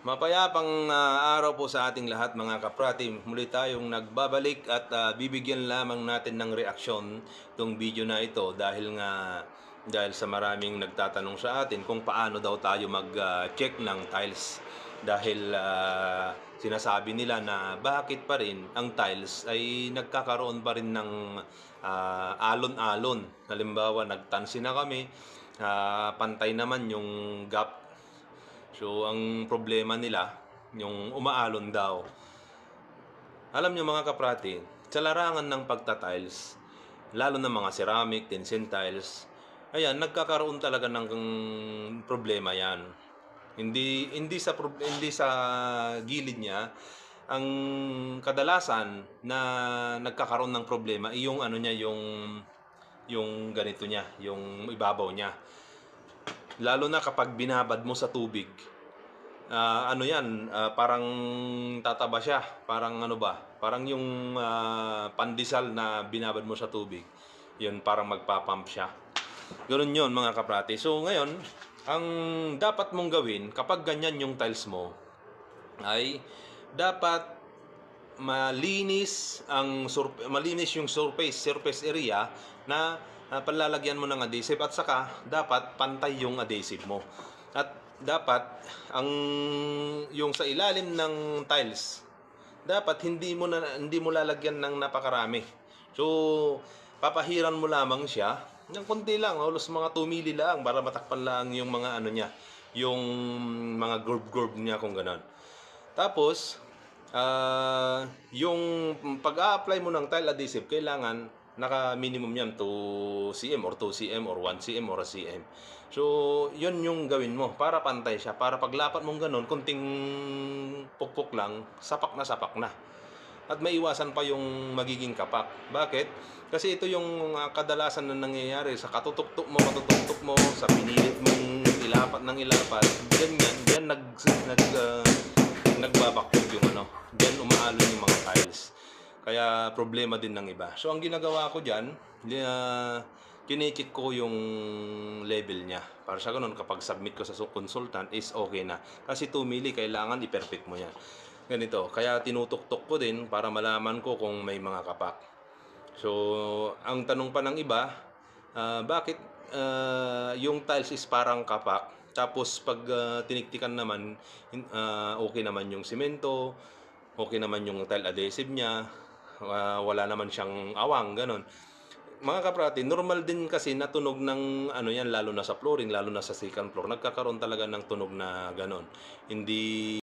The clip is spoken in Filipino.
Mapayapang araw po sa ating lahat mga kaprati. Muli tayong nagbabalik at bibigyan lamang natin ng reaksyon itong video na ito dahil sa maraming nagtatanong sa atin kung paano daw tayo mag-check ng tiles. Dahil sinasabi nila na bakit pa rin ang tiles ay nagkakaroon pa rin ng alon-alon. Halimbawa, nagtansi na kami, pantay naman yung gap. So, ang problema nila, yung umaalon daw. Alam nyo mga kaprati, sa larangan ng pagta-tiles, lalo na mga ceramic, tensile tiles, ayan, nagkakaroon talaga ng problema yan. Hindi sa gilid niya, ang kadalasan na nagkakaroon ng problema ay yung ano niya, yung ganito niya, yung ibabaw niya. Lalo na kapag binabad mo sa tubig, parang tataba siya. Parang ano ba? Parang yung pandesal na binabad mo sa tubig. Yun, parang magpapump siya. Ganun yun mga kaprati. So ngayon, ang dapat mong gawin kapag ganyan yung tiles mo, ay dapat malinis yung surface area na palalagyan mo ng adhesive, at saka dapat pantay yung adhesive mo. At dapat yung sa ilalim ng tiles, dapat hindi mo lalagyan ng napakarami. So papahiran mo lamang siya ng konti lang, halos mga 2 mili lang, para matakpan lang yung mga ano niya, yung mga gurb niya, kung ganon. Tapos yung pag-a-apply mo ng tile adhesive, kailangan naka-minimum yan 2 cm or 2 cm or 1 cm or 1 cm. So, yun yung gawin mo para pantay siya. Para paglapat mong ganun, kunting pukpok lang, sapak na. At maiwasan pa yung magiging kapak. Bakit? Kasi ito yung kadalasan na nangyayari sa katutuktok mo, sa pinilit mong ilapat ng ilapat. Diyan nagbabaktog yung ano. Diyan umaalon yung mga tiles. Kaya problema din ng iba. So ang ginagawa ko diyan, kine-check ko yung level niya. Para sa ganun, kapag submit ko sa consultant is okay na. Kasi 2 mili kailangan i-perfect mo yan. Ganito. Kaya tinutuktok ko din para malaman ko kung may mga kapak. So ang tanong pa ng iba, bakit yung tiles is parang kapak? Tapos pag tiniktikan naman, okay naman yung simento, okay naman yung tile adhesive niya, wala naman siyang awang, ganon. Mga kaprati, normal din kasi na tunog ng ano yan, lalo na sa flooring, lalo na sa second floor, nagkakaroon talaga ng tunog na ganon. Hindi